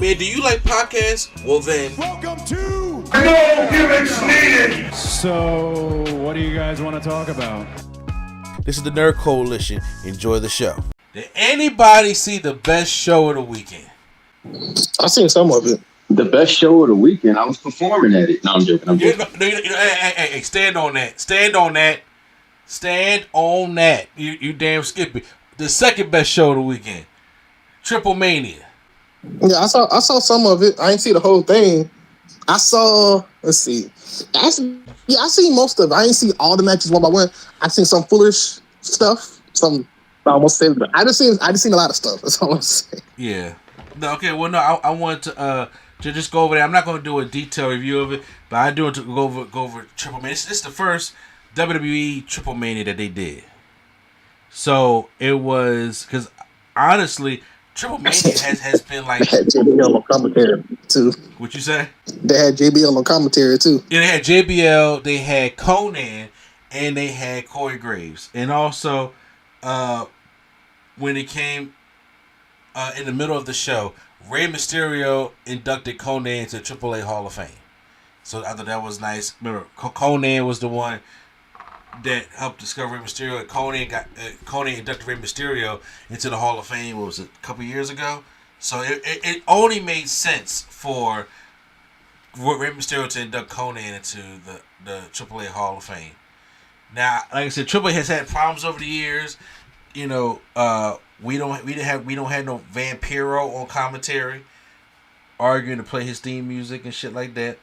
Man, do you like podcasts? Well then, welcome to No Gimmicks Needed. So, what do you guys want to talk about? this is the Nerd Coalition. Enjoy the show. Did anybody see the best show of the weekend? I seen some of it. The best show of the weekend. I was performing at it. No, I'm joking. Hey, stand on that. Stand on that. Stand on that. You damn Skippy. The second best show of the weekend, TRIPLEMANIA. Yeah, I saw some of it. I didn't see the whole thing. I saw. Let's see. I seen most of it. I didn't see all the matches one by one. I seen some foolish stuff. Some I almost said, but I just seen a lot of stuff. That's all I'm saying. Yeah. No. Okay. Well, no. I wanted to just go over there. I'm not going to do a detailed review of it, but I do want to go over TRIPLEMANIA. It's the first WWE TRIPLEMANIA that they did. So it was because honestly, TRIPLEMANIA has been like. They had JBL on commentary too. What you say? They had JBL on commentary too. Yeah, they had JBL, they had Conan, and they had Corey Graves. And also, when it came in the middle of the show, Rey Mysterio inducted Conan into AAA Hall of Fame. So I thought that was nice. Remember, Conan was the one that helped discover Rey Mysterio. And Conan inducted Rey Mysterio into the Hall of Fame. What was it, a couple years ago? So it only made sense for Rey Mysterio to induct Conan into the AAA Hall of Fame. Now, like I said, AAA has had problems over the years. You know, we don't have no Vampiro on commentary, arguing to play his theme music and shit like that.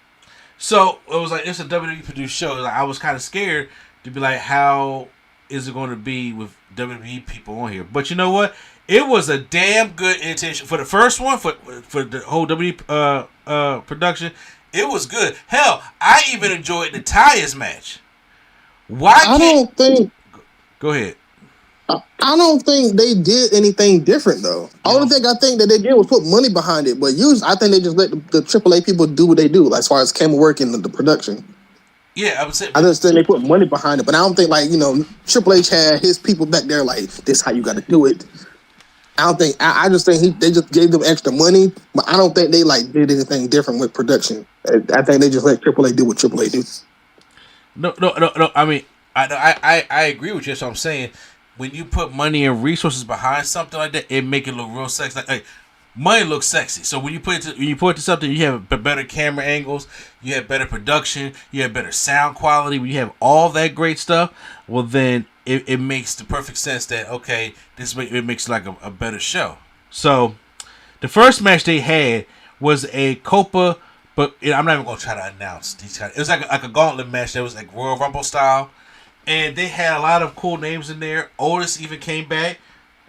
So it was like it's a WWE produced show. Like, I was kind of scared to be like, how is it going to be with WWE people on here? But you know what? It was a damn good intention for the first one for the whole WWE production. It was good. Hell, I even enjoyed the Tyus match. Go ahead. I don't think they did anything different though. Only thing I think that they did was put money behind it. But usually, I think they just let the AAA people do what they do, like as far as camera work and the production. Yeah, I would say. I just think they put money behind it, but I don't think Triple H had his people back there like this. How you got to do it? I don't think. I just think they just gave them extra money, but I don't think they did anything different with production. I think they just let AAA do what AAA do. No. I mean, I agree with you. So I'm saying, when you put money and resources behind something like that, it make it look real sexy. Like money looks sexy. So when you put it to something, you have better camera angles, you have better production, you have better sound quality. When you have all that great stuff, well then it makes the perfect sense that it makes like a better show. So the first match they had was a Copa, but I'm not even gonna try to announce these kind. It was like a gauntlet match that was like Royal Rumble style, and they had a lot of cool names in there. Otis even came back.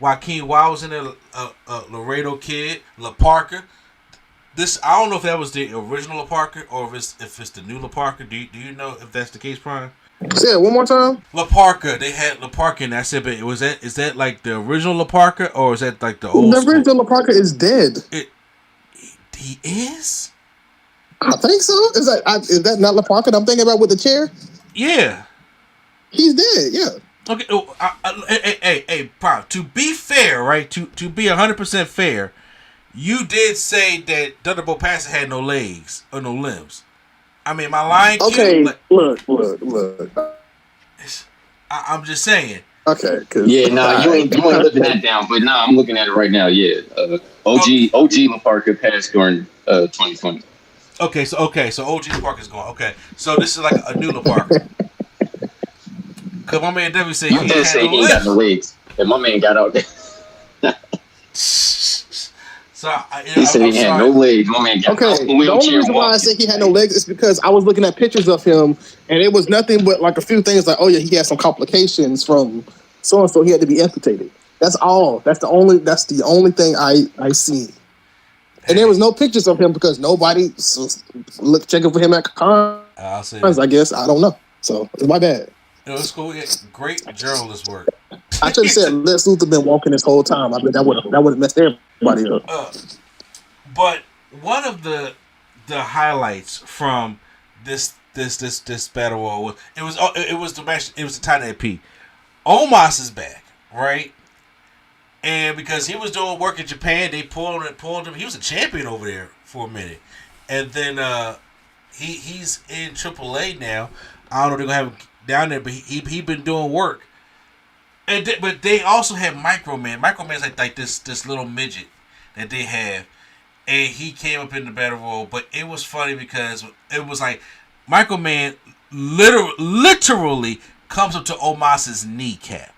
Joaquin Wild was in there, Laredo Kid, La Parker. I don't know if that was the original La Parker or if it's the new La Parker. Do you know if that's the case, Brian? Say it one more time. La Parker. They had La Parker in that. I said, but is that like the original La Parker or is that like the old? The original La Parker is dead. He is. I think so. Is that not La Parker that I'm thinking about with the chair? Yeah. He's dead. Yeah. Okay. Hey, Pop. To be fair, right? To be 100% fair, you did say that Thunderbolt Passer had no legs or no limbs. I mean, my line. Okay. Look. I'm just saying. Okay. Yeah. You ain't looking that down, but I'm looking at it right now. Yeah. OG La Parker passed during 2020. Okay. So OG La Parker's going. Okay. So this is like a new La Parker. Cause my man Debbie said he ain't got no legs, and my man got out there. He said he had no legs. My man got out the wheelchair. The only reason why I said he had no legs is because I was looking at pictures of him, and it was nothing but like a few things like, oh yeah, he had some complications from so and so. He had to be amputated. That's all. That's the only thing I seen. And there was no pictures of him because nobody checking for him at cons. I guess I don't know. So it's my bad. It was cool. Yeah, great journalist work. I should have said Lex Luthor been walking this whole time. I mean that would have messed everybody up. But one of the highlights from this battle royal it was the match. It was the time at P. Omos is back, right? And because he was doing work in Japan, they pulled him. He was a champion over there for a minute. And then he's in AAA now. I don't know if they're going to have him down there, but he been doing work. But they also have Microman. Microman's like this little midget that they have. And he came up in the battle royal. But it was funny because it was like Microman literally comes up to Omos's kneecap.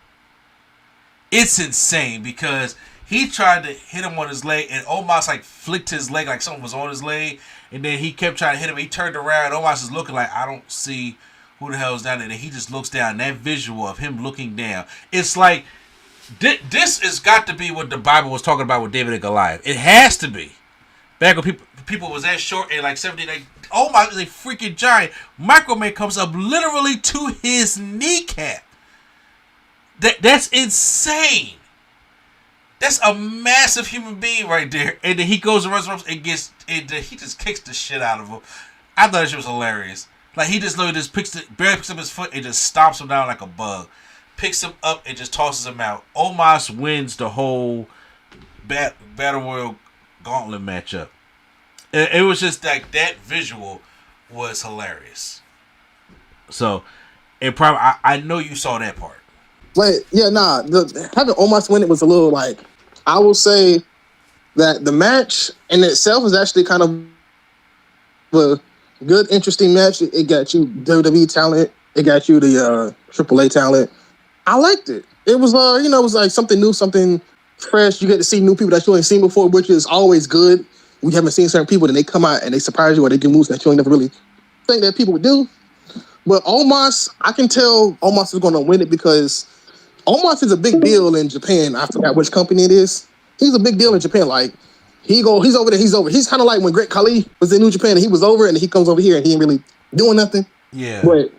It's insane because he tried to hit him on his leg and Omos like flicked his leg like something was on his leg. And then he kept trying to hit him. He turned around. Omos is looking like, I don't see who the hell is down there. And he just looks down. That visual of him looking down. It's like, this has got to be what the Bible was talking about with David and Goliath. It has to be. Back when people was that short and like 70, like, Omos is a freaking giant. Microman comes up literally to his kneecap. That's insane. That's a massive human being right there. And then he goes around and he just kicks the shit out of him. I thought that shit was hilarious. Like he just literally barely picks up his foot and just stomps him down like a bug. Picks him up and just tosses him out. Omos wins the whole Battle Royal Gauntlet matchup. It was just like that visual was hilarious. So, it probably I know you saw that part. But yeah, having Omos win it was a little like, I will say that the match in itself is actually kind of a good, interesting match. It got you WWE talent. It got you the AAA talent. I liked it. It was it was like something new, something fresh. You get to see new people that you ain't seen before, which is always good. We haven't seen certain people, then they come out and they surprise you or they do moves that you ain't never really think that people would do. But Omos, I can tell Omos is going to win it because Omos is a big deal in Japan. I forgot which company it is. He's a big deal in Japan. Like, he's over there, he's over. He's kind of like when Great Khali was in New Japan and he was over and he comes over here and he ain't really doing nothing. Yeah. But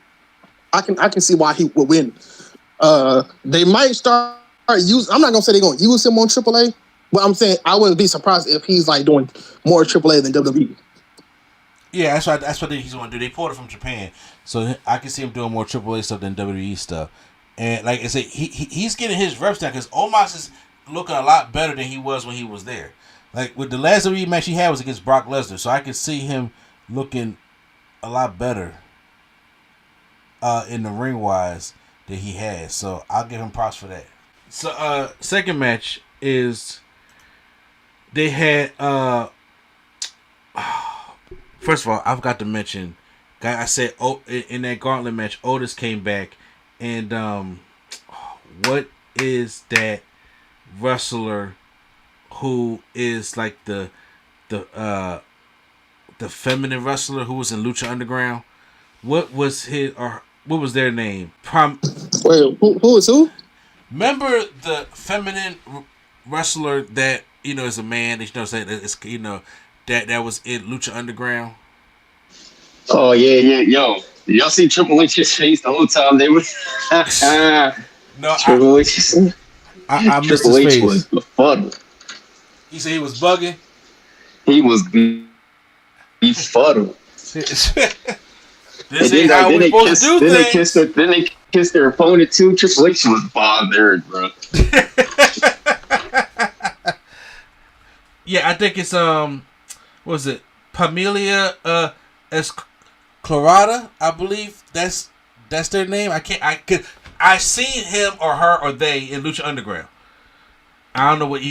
I can see why he would win. They might start use. I'm not gonna say they're gonna use him on AAA, but I'm saying I wouldn't be surprised if he's like doing more AAA than WWE. Yeah, that's what he's gonna do. They pulled it from Japan, so I can see him doing more AAA stuff than WWE stuff. And like I said, he's getting his reps down because Omos is looking a lot better than he was when he was there. Like with the last WWE match he had was against Brock Lesnar, so I could see him looking a lot better in the ring wise that he has. So I'll give him props for that. So second match is they had first of all, I forgot to mention, I said in that gauntlet match Otis came back and what is that wrestler who is like the feminine wrestler who was in Lucha Underground? What was their name? Wait, who is who? Remember the feminine wrestler that is a man? That that was in Lucha Underground. Oh yeah, yo, y'all see Triple H's face the whole time they were. No, Triple H. I missed Triple his H face. was befuddled. He said he was bugging. He was befuddled. This ain't how we're supposed to do things. Then they kissed their opponent too. Triple H was bothered, bro. Yeah, I think it's what was it? Pamelia Esclarada, I believe that's their name. I seen him or her or they in Lucha Underground. I don't know what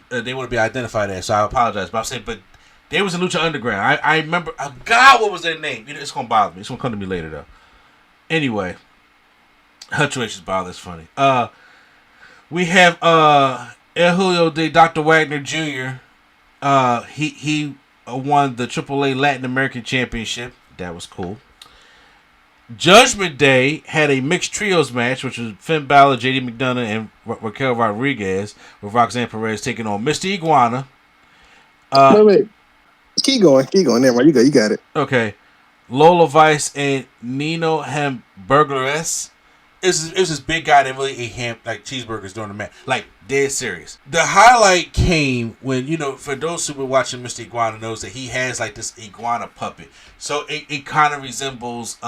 they would be identified as, so I apologize. But I'm saying, but they was in Lucha Underground. I remember. God, what was their name? It's gonna bother me. It's gonna come to me later though. Anyway, Hutchracious bother is funny. We have El Julio de Dr. Wagner Jr. He won the AAA Latin American Championship. That was cool. Judgment Day had a mixed trios match, which was Finn Balor, JD McDonough, and Raquel Rodriguez, with Roxanne Perez taking on Mr. Iguana. Wait. Keep going. Never mind. You got it. Okay. Lola Vice and Nino Hamburgeres. It was this big guy that really ate cheeseburgers during the match. Like, dead serious. The highlight came when, for those who were watching Mr. Iguana knows that he has like this iguana puppet. So it kind of resembles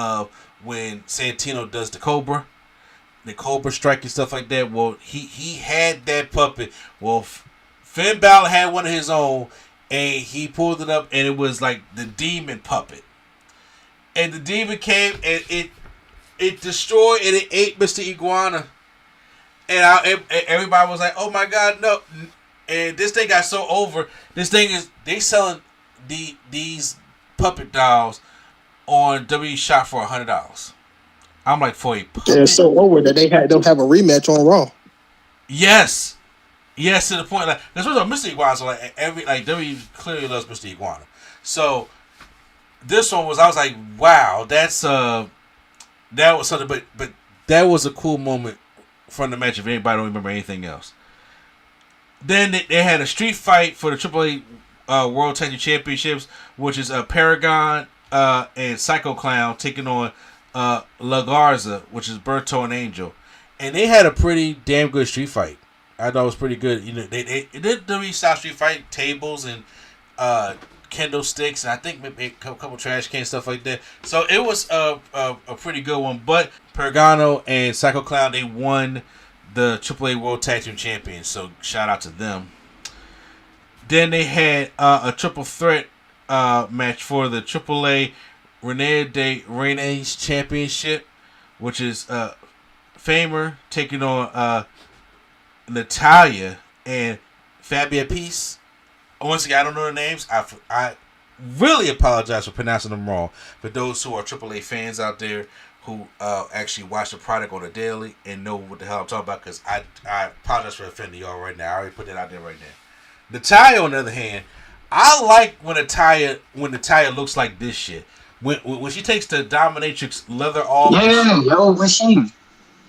when Santino does the Cobra. the Cobra Strike and stuff like that. Well, he had that puppet. Well, Finn Balor had one of his own, and he pulled it up, and it was like the demon puppet. And the demon came, and it destroyed, and it ate Mr. Iguana. And everybody was like, "Oh my God, no!" And this thing got so over. This thing they selling these puppet dolls on WWE Shop for $100. I'm like, for a puppet? They're so over that they'll have a rematch on Raw. Yes, to the point like this was a Mr. Iguana. So like WWE clearly loves Mr. Iguana. So this one was, I was like, wow, that was something. But that was a cool moment from the match. If anybody don't remember anything else, then they had a street fight for the AAA World Tag Team Championships, which is Paragon and Psycho Clown taking on La Garza, which is Berto and Angel, and they had a pretty damn good street fight. I thought it was pretty good. You know, they did the style street fight, tables and kendo sticks, and I think maybe a couple trash cans, stuff like that. So it was a pretty good one. But Pergano and Psycho Clown, they won the AAA World Tag Team Champions. So shout out to them. Then they had a triple threat match for the AAA Renee's Championship, which is Famer taking on Natalia and Fabia Peace. Once again, I don't know the names. I really apologize for pronouncing them wrong. For those who are AAA fans out there who actually watch the product on a daily and know what the hell I'm talking about, because I apologize for offending y'all right now. I already put that out there right now. Natalia, on the other hand, I like when Natalia looks like this shit. When she takes the dominatrix leather off. Yeah, yo, when she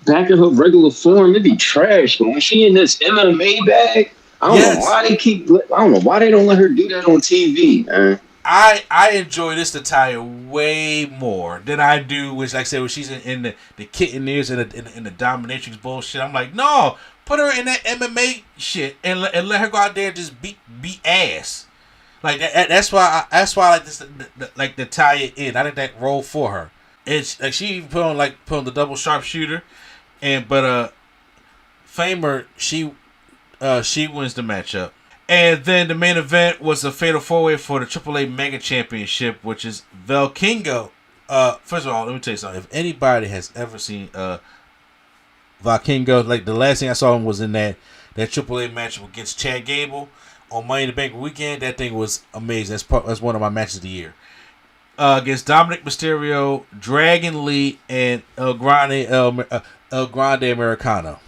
back in her regular form, it be trash. But when she in this MMA bag, I don't know why they don't let her do that on TV, man. I enjoy this Natalia way more than I do, which, like I said, when she's in the kitten ears and the dominatrix bullshit. I'm like, no, put her in that MMA shit and let her go out there and just beat ass. Like that's why I like this, like Natalia in. I think that role for her. It's like she even put on the double sharpshooter, but Famer she wins the matchup. And then the main event was a fatal four-way for the AAA Mega Championship, which is Valkingo. First of all, let me tell you something. If anybody has ever seen Valkingo, like the last thing I saw him was in that AAA match against Chad Gable on Money in the Bank weekend. That thing was amazing. That's one of my matches of the year. Against Dominic Mysterio, Dragon Lee, and El Grande Americano.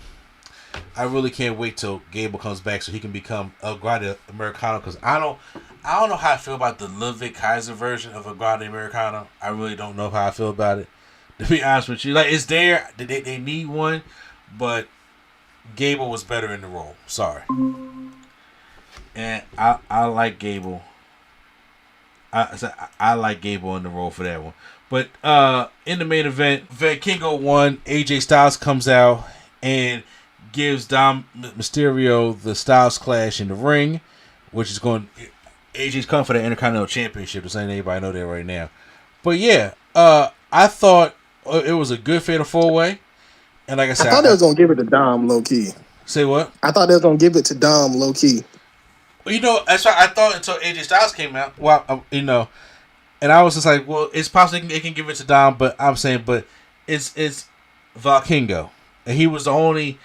I really can't wait till Gable comes back so he can become El Grande Americano, because I don't know how I feel about the Ludwig Kaiser version of El Grande Americano. I really don't know how I feel about it, to be honest with you. Like, it's there. They need one, but Gable was better in the role. Sorry. And I like Gable. I like Gable in the role for that one. But in the main event, Valkingo won. AJ Styles comes out and gives Dom Mysterio the Styles Clash in the ring, which is going. AJ's coming for the Intercontinental Championship. Just letting anybody know that right now. But yeah, I thought it was a good fatal four-way, and like I said, I thought they was gonna give it to Dom low key. Say what? I thought they was gonna give it to Dom low key. Well, that's why I thought until AJ Styles came out. Well, and I was just like, well, it's possible they can give it to Dom, but I'm saying, but it's Valkingo, and he was the only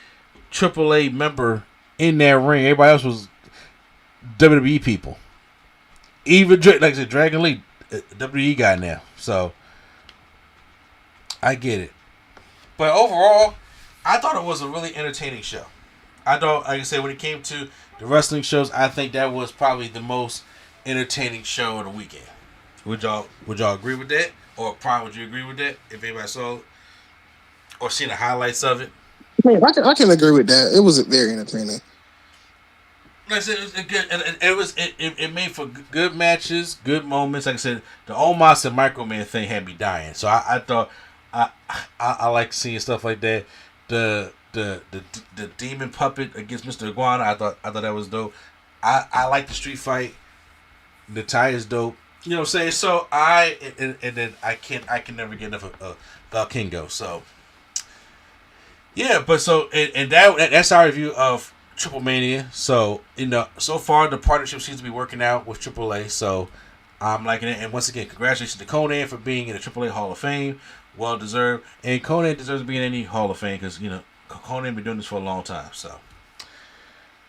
AAA member in that ring. Everybody else was WWE people. Even like I said, Dragon Lee, WWE guy now. So I get it. But overall, I thought it was a really entertaining show. I thought, like I said, when it came to the wrestling shows, I think that was probably the most entertaining show of the weekend. Would y'all agree with that? Or Prime, would you agree with that? If anybody saw it or seen the highlights of it? Man, I can agree with that. It was very entertaining. Like I said, it made for good matches, good moments. Like I said, the Omos and Microman thing had me dying. So I thought I like seeing stuff like that. The demon puppet against Mr. Iguana, I thought that was dope. I like the street fight. The tie is dope. You know what I'm saying? So and then I can never get enough of Valkingo. So Yeah, but so and that's our review of Triple Mania. So so far the partnership seems to be working out with AAA. So I'm liking it. And once again, congratulations to Conan for being in the AAA Hall of Fame. Well deserved. And Conan deserves to be in any Hall of Fame because Conan been doing this for a long time. So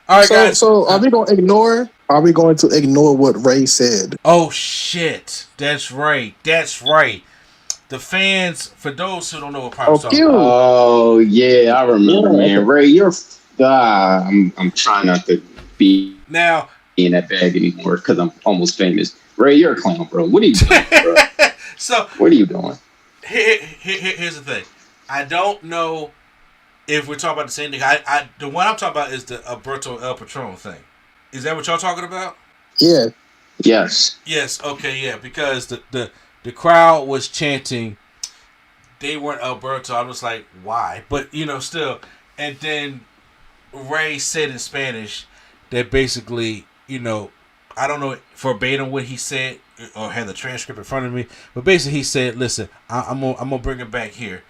all right, guys. So are we going to ignore? Are we going to ignore what Ray said? Oh shit! That's right. That's right. The fans, for those who don't know what Prime's talking about. Oh yeah, I remember, man. Ray, you're. I'm trying not to be Now in that bag anymore because I'm almost famous. Ray, you're a clown, bro. What are you doing, bro? So what are you doing? Here's the thing. I don't know if we're talking about the same thing. The one I'm talking about is the Alberto El Patron thing. Is that what y'all talking about? Yeah. Yes. Yes. Okay. Yeah. Because the crowd was chanting. They weren't Alberto. I was like, why? But still. And then Ray said in Spanish that basically, I don't know verbatim what he said or had the transcript in front of me, but basically he said, "Listen, I'm gonna bring it back here.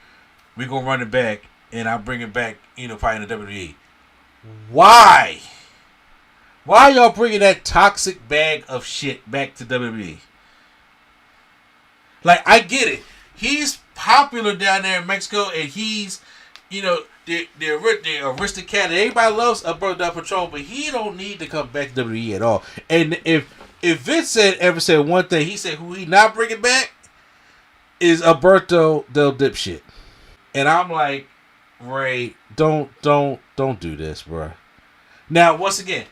We're gonna run it back, and I'll bring it back, probably in the WWE." Why? Why y'all bringing that toxic bag of shit back to WWE? Like, I get it. He's popular down there in Mexico, and he's, the aristocrat. Everybody loves Alberto Del Patron, but he don't need to come back to WWE at all. And if Vince ever said one thing, he said who he not bringing back is Alberto Del Dipshit. And I'm like, Ray, don't do this, bro. Now, once again,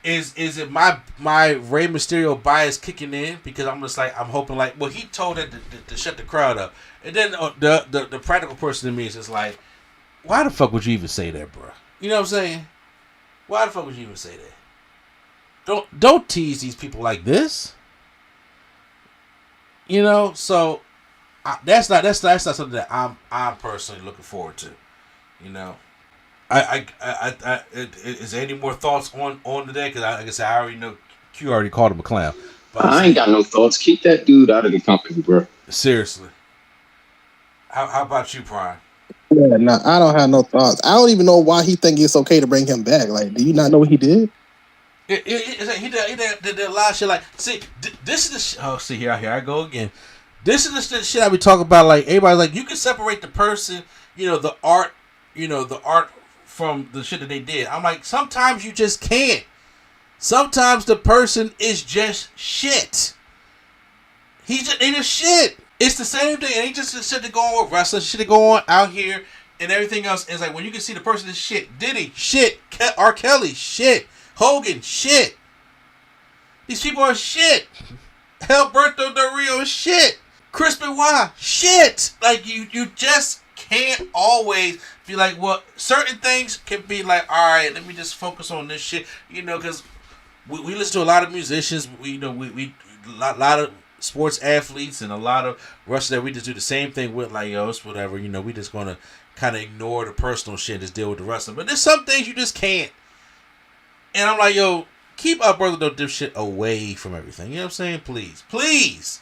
is it my Rey Mysterio bias kicking in? Because I'm just like, I'm hoping like, well, he told it to shut the crowd up. And then the practical person in me is just like, why the fuck would you even say that, bro? You know what I'm saying? Why the fuck would you even say that? Don't tease these people like this. So that's not something that I'm personally looking forward to. Is there any more thoughts on today? Because like I said, I already know Q already called him a clown. But I ain't got no thoughts. Keep that dude out of the company, bro. Seriously. How about you, Prime? Yeah, no, I don't have no thoughts. I don't even know why he think it's okay to bring him back. Like, do you not know what he did? He did a lot of shit. Like, see, this is the see here I go again. This is the shit I be talking about. Like, everybody's like, you can separate the person, the art, the art from the shit that they did. I'm like, sometimes you just can't. Sometimes the person is just shit. He just shit. It's the same thing. It ain't just the shit that go on with wrestling. Shit that go on out here and everything else. It's like when you can see the person is shit. Diddy, shit. R. Kelly, shit. Hogan, shit. These people are shit. Alberto Del Rio is shit. Chris Benoit, shit. Like you just can't always be like, well, certain things can be like, all right, let me just focus on this shit, because we listen to a lot of musicians, we a lot of sports athletes and a lot of wrestlers that we just do the same thing with, like, yo, it's whatever, we just gonna kind of ignore the personal shit and just deal with the wrestling. But there's some things you just can't. And I'm like, yo, keep Alberto Del Dipshit away from everything. You know what I'm saying? Please.